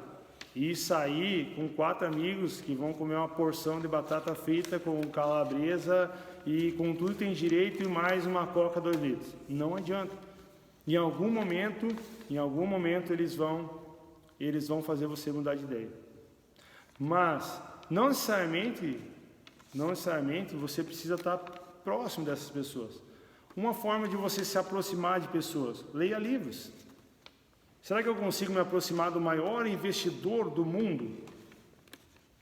e sair com 4 amigos que vão comer uma porção de batata frita com calabresa e com tudo que tem direito e mais uma coca 2 litros. Não adianta. Em algum momento eles vão fazer você mudar de ideia. Mas não necessariamente você precisa estar próximo dessas pessoas. Uma forma de você se aproximar de pessoas, leia livros. Será que eu consigo me aproximar do maior investidor do mundo?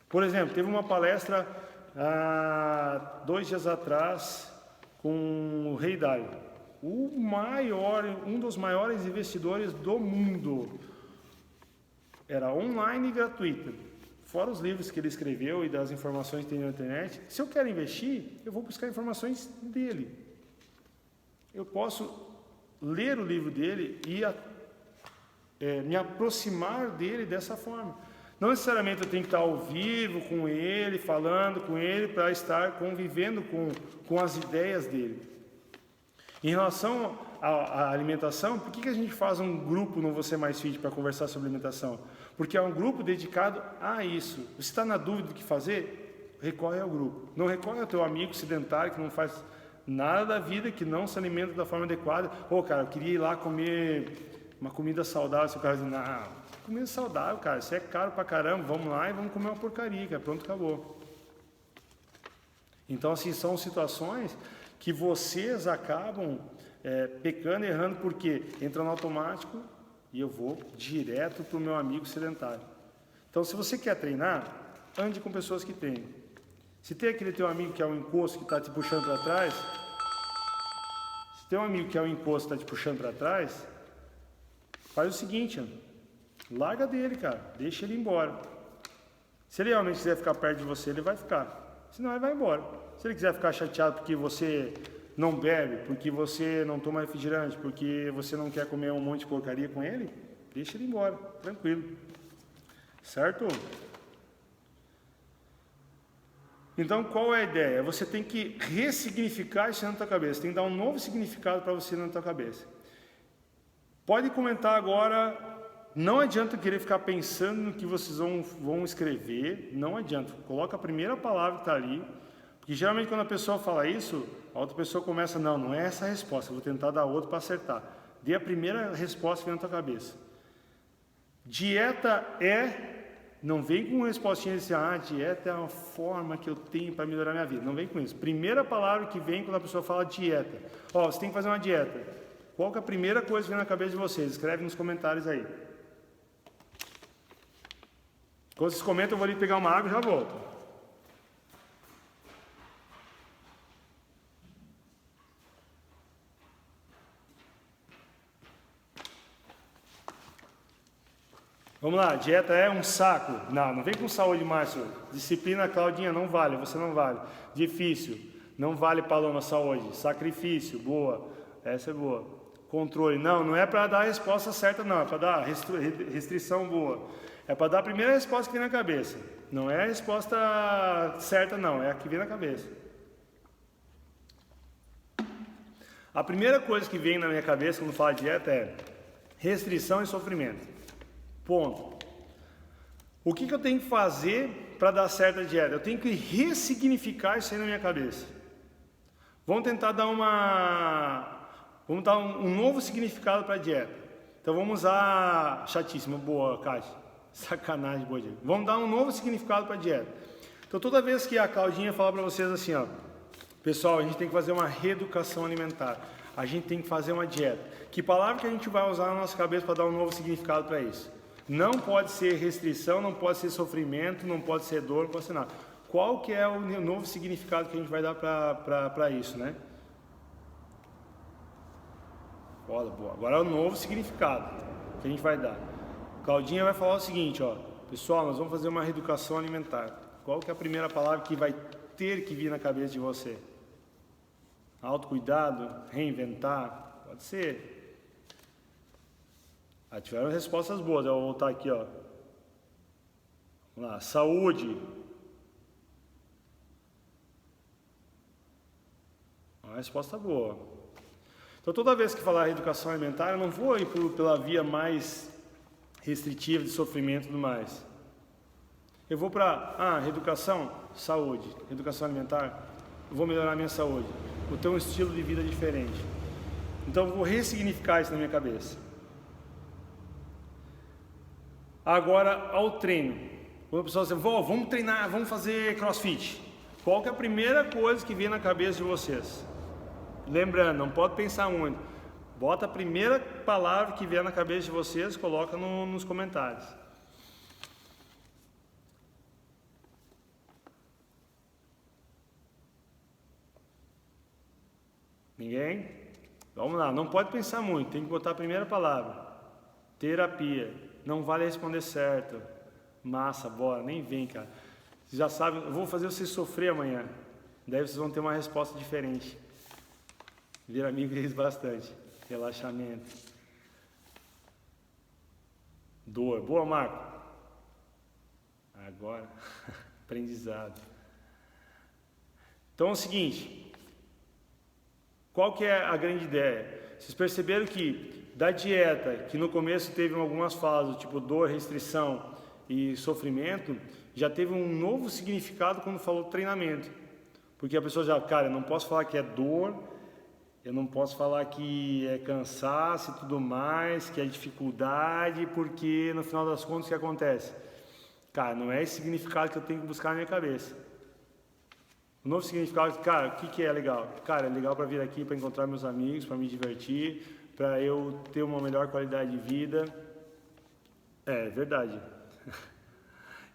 Por exemplo, teve uma palestra há 2 dias atrás com o Rei Dalio, um dos maiores investidores do mundo. Era online e gratuita. Fora os livros que ele escreveu e das informações que tem na internet. Se eu quero investir, eu vou buscar informações dele. Eu posso ler o livro dele e me aproximar dele dessa forma. Não necessariamente eu tenho que estar ao vivo com ele, falando com ele, para estar convivendo com as ideias dele. Em relação à alimentação, por que a gente faz um grupo no Você Mais Fit para conversar sobre alimentação? Porque é um grupo dedicado a isso. Você está na dúvida do que fazer? Recorre ao grupo. Não recorre ao teu amigo sedentário que não faz nada da vida, que não se alimenta da forma adequada. Cara, eu queria ir lá comer uma comida saudável. Se o cara diz, não, comida saudável, cara, isso é caro pra caramba, vamos lá e vamos comer uma porcaria, cara, pronto, acabou. Então, assim, são situações que vocês acabam pecando, errando, porque entra no automático e eu vou direto para o meu amigo sedentário. Então, se você quer treinar, ande com pessoas que têm. Se tem aquele teu amigo que é um encosto que está te puxando para trás, faz o seguinte, larga dele, cara, deixa ele embora. Se ele realmente quiser ficar perto de você, ele vai ficar. Senão ele vai embora. Se ele quiser ficar chateado porque você não bebe, porque você não toma refrigerante, porque você não quer comer um monte de porcaria com ele, deixa ele embora, tranquilo. Certo? Então, qual é a ideia? Você tem que ressignificar isso na tua cabeça, tem que dar um novo significado para você na tua cabeça. Pode comentar agora, não adianta querer ficar pensando no que vocês vão escrever, não adianta. Coloca a primeira palavra que está ali, porque geralmente quando a pessoa fala isso, a outra pessoa começa, não é essa a resposta, eu vou tentar dar outra para acertar. Dê a primeira resposta que vem na tua cabeça. Dieta não vem com respostinha assim, dieta é uma forma que eu tenho para melhorar minha vida. Não vem com isso. Primeira palavra que vem quando a pessoa fala dieta. Você tem que fazer uma dieta. Qual que é a primeira coisa que vem na cabeça de vocês? Escreve nos comentários aí. Quando vocês comentam, eu vou ali pegar uma água e já volto. Vamos lá, dieta é um saco. Não vem com saúde, Márcio. Disciplina, Claudinha, não vale, você não vale. Difícil, não vale, Paloma, saúde. Sacrifício, boa, essa é boa. Controle, não é para dar a resposta certa, não, é para dar restrição boa. É para dar a primeira resposta que vem na cabeça. Não é a resposta certa, não, é a que vem na cabeça. A primeira coisa que vem na minha cabeça quando falo de dieta é restrição e sofrimento. Ponto. O que eu tenho que fazer para dar certo a dieta? Eu tenho que ressignificar isso aí na minha cabeça. Vamos tentar dar um novo significado para a dieta. Então vamos usar chatíssima, boa, Cátia. Sacanagem, boa dieta. Vamos dar um novo significado para a dieta. Então toda vez que a Claudinha fala para vocês assim, pessoal, a gente tem que fazer uma reeducação alimentar. A gente tem que fazer uma dieta. Que palavra que a gente vai usar na nossa cabeça para dar um novo significado para isso? Não pode ser restrição, não pode ser sofrimento, não pode ser dor, não pode ser nada. Qual que é o novo significado que a gente vai dar para isso, né? Boa. Agora é o novo significado que a gente vai dar. Claudinha vai falar o seguinte, pessoal, nós vamos fazer uma reeducação alimentar. Qual que é a primeira palavra que vai ter que vir na cabeça de você? Autocuidado, reinventar, pode ser. Tiveram respostas boas, eu vou voltar aqui, Vamos lá, saúde. Uma resposta boa. Então, toda vez que falar reeducação alimentar, eu não vou ir pela via mais restritiva de sofrimento e tudo mais. Eu vou para, reeducação, saúde. Reeducação alimentar, eu vou melhorar a minha saúde. Vou ter um estilo de vida diferente. Então, eu vou ressignificar isso na minha cabeça. Agora, ao treino. Quando a pessoa diz, vamos treinar, vamos fazer crossfit. Qual que é a primeira coisa que vem na cabeça de vocês? Lembrando, não pode pensar muito. Bota a primeira palavra que vier na cabeça de vocês, coloca nos comentários. Ninguém? Vamos lá, não pode pensar muito, tem que botar a primeira palavra. Terapia. Não vale responder certo. Massa, bora, nem vem, cara. Vocês já sabem, eu vou fazer vocês sofrer amanhã. Daí vocês vão ter uma resposta diferente. Vira amigo deles bastante. Relaxamento. Dor. Boa, Marco. Agora, aprendizado. Então é o seguinte. Qual que é a grande ideia? Vocês perceberam que da dieta, que no começo teve algumas fases, tipo dor, restrição e sofrimento, já teve um novo significado quando falou treinamento. Porque a pessoa já, cara, eu não posso falar que é dor, eu não posso falar que é cansaço e tudo mais, que é dificuldade, porque no final das contas o que acontece? Cara, não é esse significado que eu tenho que buscar na minha cabeça. O novo significado, cara, o que é legal? Cara, é legal para vir aqui, para encontrar meus amigos, para me divertir, para eu ter uma melhor qualidade de vida. É verdade.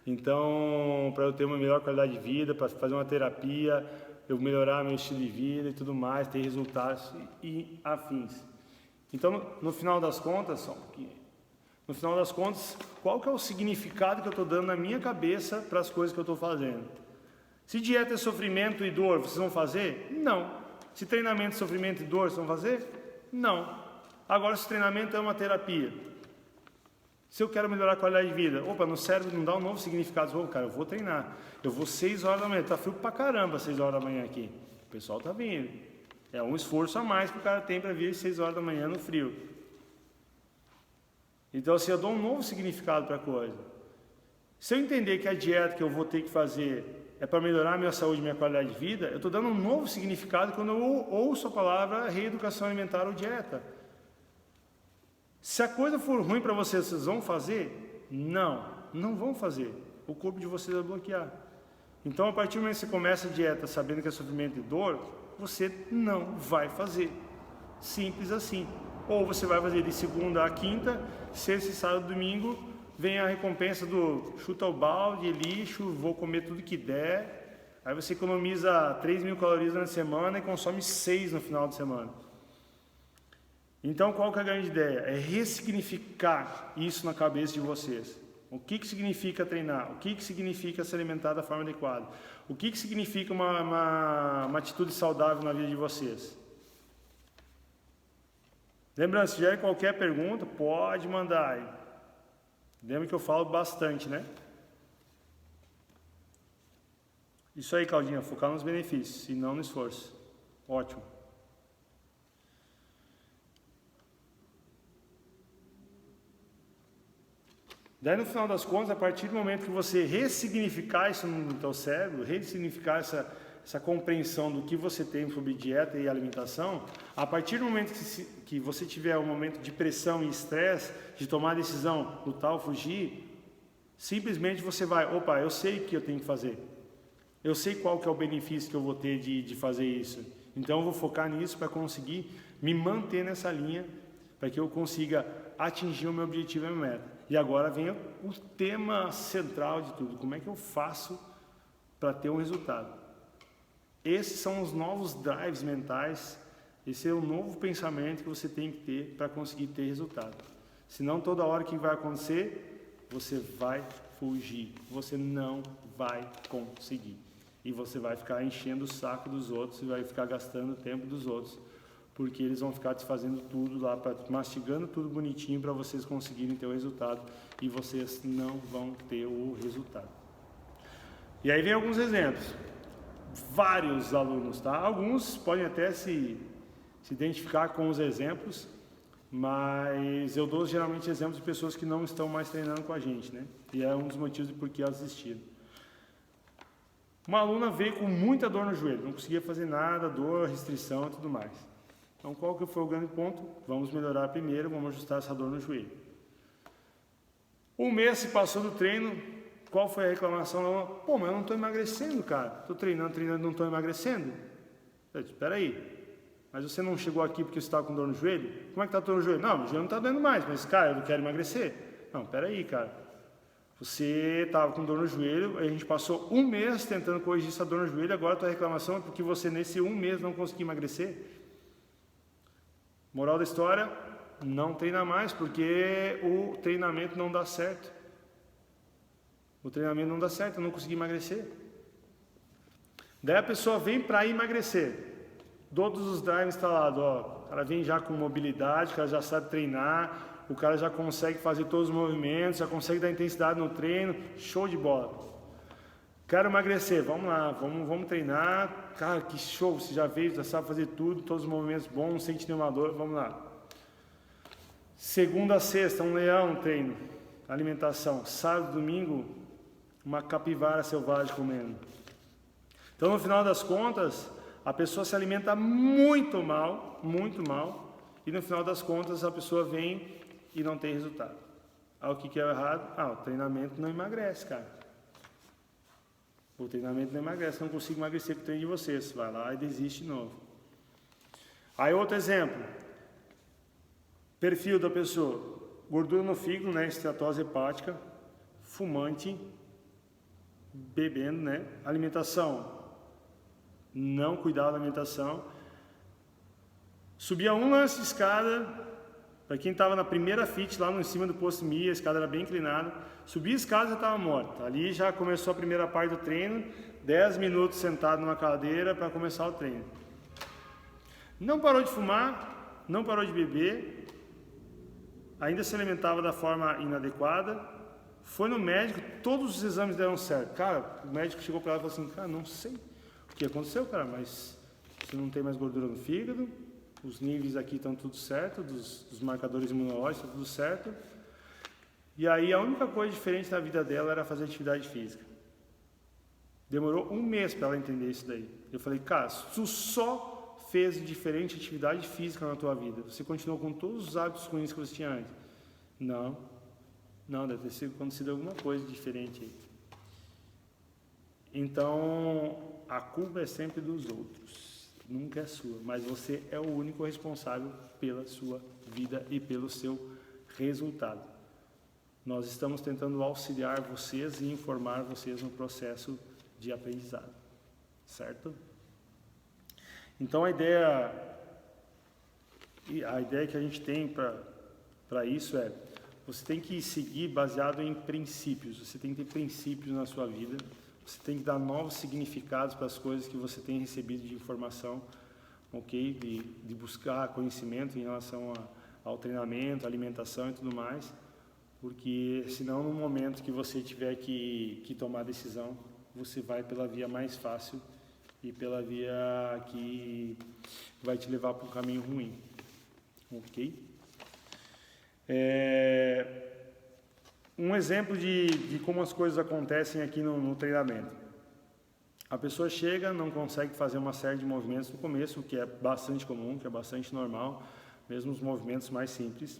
Então, para eu ter uma melhor qualidade de vida, para fazer uma terapia, eu melhorar meu estilo de vida e tudo mais, ter resultados e afins. Então, no final das contas, qual que é o significado que eu estou dando na minha cabeça para as coisas que eu estou fazendo? Se dieta é sofrimento e dor, vocês vão fazer? Não. Se treinamento é sofrimento e dor, vocês vão fazer? Não. Agora, se treinamento é uma terapia, se eu quero melhorar a qualidade de vida, no cérebro não dá um novo significado. Cara, eu vou treinar. Eu vou 6 horas da manhã. Tá frio pra caramba 6 horas da manhã aqui. O pessoal tá vindo. É um esforço a mais que o cara tem para vir às 6 horas da manhã no frio. Então, assim, eu dou um novo significado para a coisa. Se eu entender que a dieta que eu vou ter que fazer é para melhorar a minha saúde e minha qualidade de vida, eu estou dando um novo significado quando eu ouço a palavra reeducação alimentar ou dieta. Se a coisa for ruim para vocês, vocês vão fazer? Não vão fazer. O corpo de vocês vai bloquear. Então, a partir do momento que você começa a dieta sabendo que é sofrimento e dor, você não vai fazer. Simples assim. Ou você vai fazer de segunda a quinta, sexta, sábado, domingo, vem a recompensa do chuta o balde, lixo, vou comer tudo que der. Aí você economiza 3.000 calorias na semana e consome 6 no final de semana. Então, qual que é a grande ideia? É ressignificar isso na cabeça de vocês. O que significa treinar? O que significa se alimentar da forma adequada? O que significa uma atitude saudável na vida de vocês? Lembrando, se tiver qualquer pergunta, pode mandar aí. Lembra que eu falo bastante, né? Isso aí, Claudinha, focar nos benefícios e não no esforço. Ótimo. Daí, no final das contas, a partir do momento que você ressignificar isso no teu cérebro, ressignificar essa compreensão do que você tem sobre dieta e alimentação, a partir do momento que você tiver um momento de pressão e estresse, de tomar a decisão, lutar ou fugir, simplesmente você vai, eu sei o que eu tenho que fazer. Eu sei qual que é o benefício que eu vou ter de fazer isso. Então eu vou focar nisso para conseguir me manter nessa linha, para que eu consiga atingir o meu objetivo e a minha meta. E agora vem o tema central de tudo, como é que eu faço para ter um resultado? Esses são os novos drives mentais, esse é o novo pensamento que você tem que ter para conseguir ter resultado. Senão toda hora que vai acontecer, você vai fugir, você não vai conseguir. E você vai ficar enchendo o saco dos outros e vai ficar gastando o tempo dos outros, porque eles vão ficar desfazendo tudo lá, mastigando tudo bonitinho para vocês conseguirem ter o resultado e vocês não vão ter o resultado. E aí vem alguns exemplos. vários alunos, tá? Alguns podem até se identificar com os exemplos, mas eu dou geralmente exemplos de pessoas que não estão mais treinando com a gente, né? E é um dos motivos de por que elas desistiram. Uma aluna veio com muita dor no joelho, não conseguia fazer nada, dor, restrição e tudo mais. Então, qual que foi o grande ponto? Vamos melhorar primeiro, vamos ajustar essa dor no joelho. Um mês se passou do treino, qual foi a reclamação? Ela falou, pô, mas eu não estou emagrecendo, cara. Estou treinando, não estou emagrecendo. Eu disse, espera aí, mas você não chegou aqui porque você estava com dor no joelho? Como é que está a dor no joelho? Não, o joelho não está doendo mais, mas, cara, eu não quero emagrecer. Não, espera aí, cara. Você estava com dor no joelho, a gente passou um mês tentando corrigir essa dor no joelho, agora a tua reclamação é porque você nesse um mês não conseguiu emagrecer? Moral da história, não treina mais, porque o treinamento não dá certo. O treinamento não dá certo, eu não consegui emagrecer. Daí a pessoa vem para emagrecer. Todos os drives instalados, ó, o cara vem já com mobilidade, o cara já sabe treinar, o cara já consegue fazer todos os movimentos, já consegue dar intensidade no treino, show de bola. Quero emagrecer, vamos lá, vamos treinar, cara, que show, você já veio, já sabe fazer tudo, todos os movimentos bons, não sente nenhuma dor, vamos lá. Segunda a sexta, um leão no treino, alimentação. Sábado, domingo, uma capivara selvagem comendo. Então, no final das contas, a pessoa se alimenta muito mal, e no final das contas a pessoa vem e não tem resultado. O que é o errado? O treinamento não emagrece, cara. O treinamento não emagrece, não consigo emagrecer com o treino de vocês. Vai lá e desiste de novo. Aí outro exemplo. Perfil da pessoa. Gordura no fígado, né? Esteatose hepática. Fumante. Bebendo, né? Alimentação. Não cuidar da alimentação. Subia um lance de escada. Para quem estava na primeira fit, lá no em cima do posto MIA, a escada era bem inclinada. Subia a escada já estava morta. Ali já começou a primeira parte do treino. 10 minutos sentado numa cadeira para começar o treino. Não parou de fumar, não parou de beber. Ainda se alimentava da forma inadequada. Foi no médico, todos os exames deram certo. Cara, o médico chegou para ela e falou assim, cara, não sei o que aconteceu, cara, mas você não tem mais gordura no fígado. Os níveis aqui estão tudo certo, dos marcadores imunológicos, está tudo certo. E aí a única coisa diferente na vida dela era fazer atividade física. Demorou um mês para ela entender isso daí. Eu falei, cara, tu só fez diferente atividade física na tua vida. Você continuou com todos os hábitos ruins que você tinha antes. Não, deve ter acontecido alguma coisa diferente aí. Então, a culpa é sempre dos outros. Nunca é sua, mas você é o único responsável pela sua vida e pelo seu resultado. Nós estamos tentando auxiliar vocês e informar vocês no processo de aprendizado, certo? Então a ideia que a gente tem para isso é, você tem que seguir baseado em princípios, você tem que ter princípios na sua vida. Você tem que dar novos significados para as coisas que você tem recebido de informação, ok? De buscar conhecimento em relação ao treinamento, alimentação e tudo mais, porque senão no momento que você tiver que tomar decisão, você vai pela via mais fácil e pela via que vai te levar para um caminho ruim, ok? Um exemplo de como as coisas acontecem aqui no treinamento. A pessoa chega, não consegue fazer uma série de movimentos no começo, o que é bastante comum, que é bastante normal, mesmo os movimentos mais simples.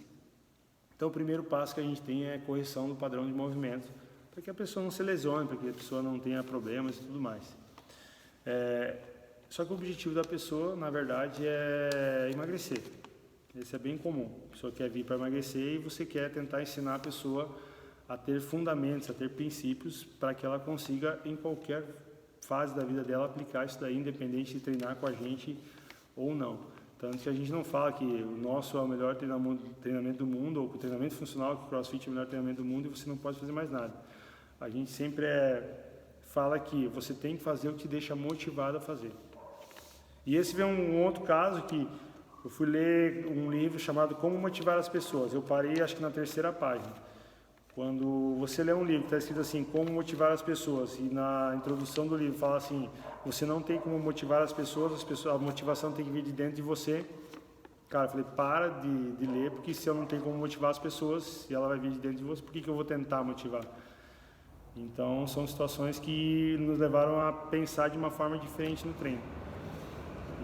Então o primeiro passo que a gente tem é a correção do padrão de movimento, para que a pessoa não se lesione, para que a pessoa não tenha problemas e tudo mais. Só que o objetivo da pessoa, na verdade, é emagrecer. Esse é bem comum. A pessoa quer vir para emagrecer e você quer tentar ensinar a pessoa a ter fundamentos, a ter princípios para que ela consiga, em qualquer fase da vida dela, aplicar isso daí, independente de treinar com a gente ou não. Tanto que a gente não fala que o nosso é o melhor treinamento do mundo, ou que o treinamento funcional, que o CrossFit é o melhor treinamento do mundo e você não pode fazer mais nada. A gente sempre fala que você tem que fazer o que te deixa motivado a fazer. E esse vem um outro caso que eu fui ler um livro chamado Como Motivar as Pessoas. Eu parei, acho que na terceira página. Quando você lê um livro que está escrito assim, como motivar as pessoas, e na introdução do livro fala assim, você não tem como motivar as pessoas, a motivação tem que vir de dentro de você. Cara, eu falei, para de ler, porque se eu não tenho como motivar as pessoas, e ela vai vir de dentro de você, por que eu vou tentar motivar? Então, são situações que nos levaram a pensar de uma forma diferente no treino.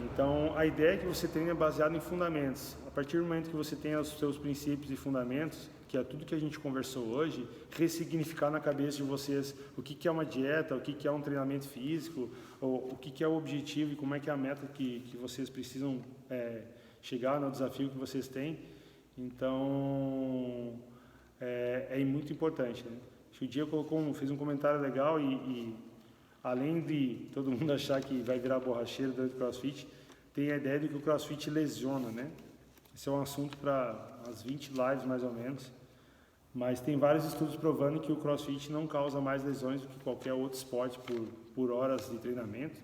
Então, a ideia é que você treine baseado em fundamentos. A partir do momento que você tem os seus princípios e fundamentos, que é tudo que a gente conversou hoje, ressignificar na cabeça de vocês o que é uma dieta, o que é um treinamento físico, o que é o objetivo e como é que é a meta que vocês precisam chegar no desafio que vocês têm. Então, é muito importante, né? O dia fez um comentário legal e além de todo mundo achar que vai virar borracheiro dentro do CrossFit, tem a ideia de que o CrossFit lesiona, né? Esse é um assunto para as 20 lives mais ou menos, mas tem vários estudos provando que o CrossFit não causa mais lesões do que qualquer outro esporte por horas de treinamento.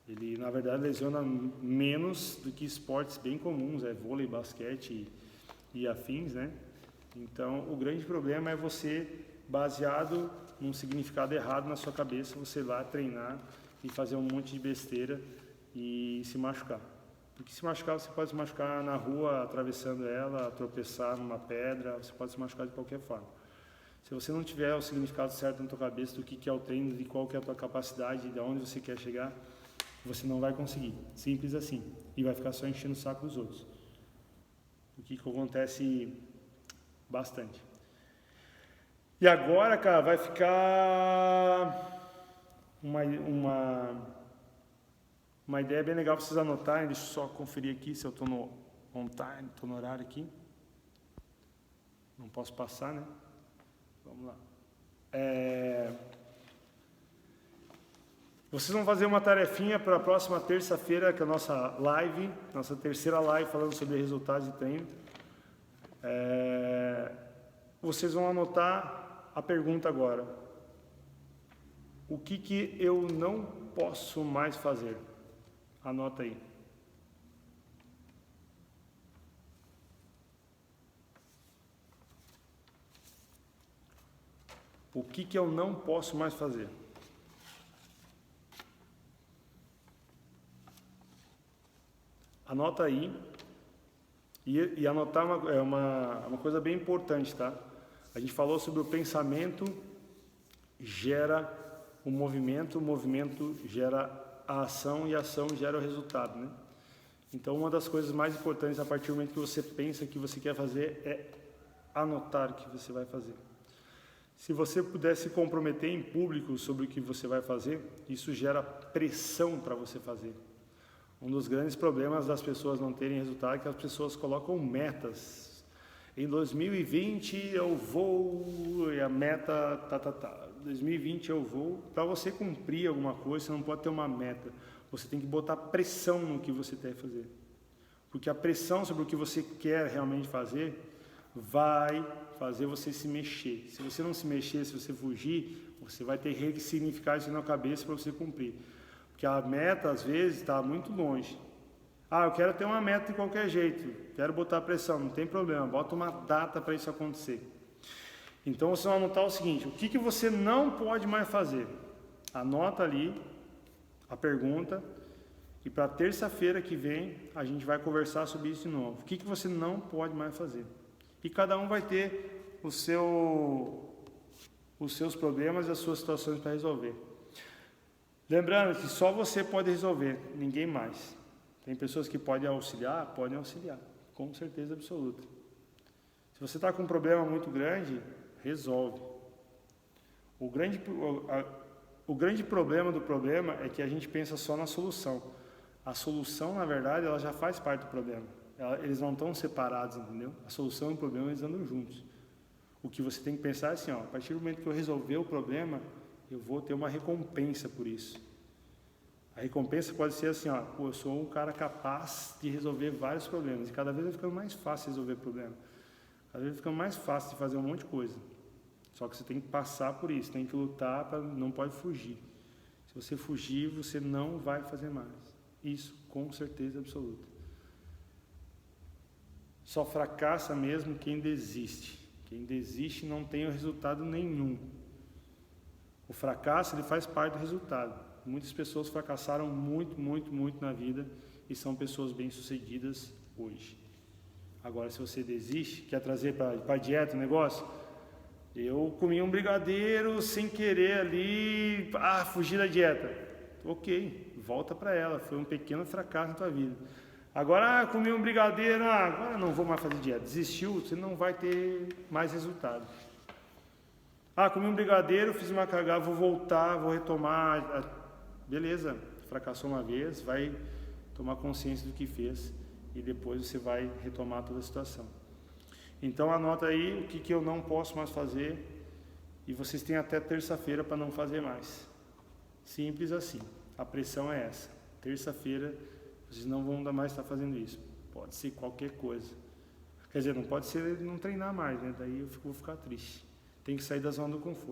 Ele, na verdade, lesiona menos do que esportes bem comuns, vôlei, basquete e afins, né? Então, o grande problema é você, baseado num significado errado na sua cabeça, você ir lá treinar e fazer um monte de besteira e se machucar. Porque se machucar, você pode se machucar na rua, atravessando ela, tropeçar numa pedra, você pode se machucar de qualquer forma. Se você não tiver o significado certo na tua cabeça do que é o treino, de qual que é a tua capacidade, de onde você quer chegar, você não vai conseguir. Simples assim. E vai ficar só enchendo o saco dos outros. O que acontece bastante. E agora, cara, vai ficar uma ideia bem legal para vocês anotarem. Deixa eu só conferir aqui se eu estou no on time, estou no horário aqui. Não posso passar, né? Vamos lá. Vocês vão fazer uma tarefinha para a próxima terça-feira, que é a nossa live, nossa terceira live falando sobre resultados de treino. Vocês vão anotar a pergunta agora. O que eu não posso mais fazer? Anota aí. O que eu não posso mais fazer? Anota aí. E anotar é uma coisa bem importante, tá? A gente falou sobre o pensamento gera o movimento gera a ação e a ação gera o resultado, né? Então, uma das coisas mais importantes a partir do momento que você pensa que você quer fazer é anotar o que você vai fazer. Se você puder se comprometer em público sobre o que você vai fazer, isso gera pressão para você fazer. Um dos grandes problemas das pessoas não terem resultado é que as pessoas colocam metas. Em 2020 eu vou, e a meta, 2020 eu vou. Para você cumprir alguma coisa, você não pode ter uma meta. Você tem que botar pressão no que você quer fazer. Porque a pressão sobre o que você quer realmente fazer vai fazer você se mexer. Se você não se mexer, se você fugir, você vai ter que ressignificar isso na cabeça para você cumprir. Porque a meta, às vezes, está muito longe. Eu quero ter uma meta de qualquer jeito, quero botar pressão, não tem problema, bota uma data para isso acontecer. Então, você vai anotar o seguinte, o que você não pode mais fazer? Anota ali a pergunta e para terça-feira que vem, a gente vai conversar sobre isso de novo. O que você não pode mais fazer? E cada um vai ter os seus problemas e as suas situações para resolver. Lembrando que só você pode resolver, ninguém mais. Tem pessoas que podem auxiliar, com certeza absoluta. Se você está com um problema muito grande, resolve. O grande problema do problema é que a gente pensa só na solução. A solução, na verdade, ela já faz parte do problema. Eles não estão separados, entendeu? A solução e o problema, eles andam juntos. O que você tem que pensar é assim, a partir do momento que eu resolver o problema, eu vou ter uma recompensa por isso. A recompensa pode ser assim, eu sou um cara capaz de resolver vários problemas. E cada vez vai ficando mais fácil resolver problema. Cada vez vai ficando mais fácil de fazer um monte de coisa. Só que você tem que passar por isso, tem que lutar, não pode fugir. Se você fugir, você não vai fazer mais. Isso, com certeza absoluta. Só fracassa mesmo quem desiste. Quem desiste não tem resultado nenhum. O fracasso, ele faz parte do resultado. Muitas pessoas fracassaram muito na vida e são pessoas bem-sucedidas hoje. Agora, se você desiste, quer trazer para a dieta o negócio, eu comi um brigadeiro sem querer ali, fugir da dieta. Ok, volta para ela, foi um pequeno fracasso na tua vida. Agora, comi um brigadeiro, agora não vou mais fazer dieta. Desistiu, você não vai ter mais resultado. Comi um brigadeiro, fiz uma cagada, vou voltar, vou retomar. Beleza, fracassou uma vez, vai tomar consciência do que fez e depois você vai retomar toda a situação. Então anota aí o que eu não posso mais fazer e vocês têm até terça-feira para não fazer mais. Simples assim, a pressão é essa. Terça-feira vocês não vão mais estar fazendo isso. Pode ser qualquer coisa. Quer dizer, não pode ser não treinar mais, né? Daí eu vou ficar triste. Tem que sair da zona do conforto.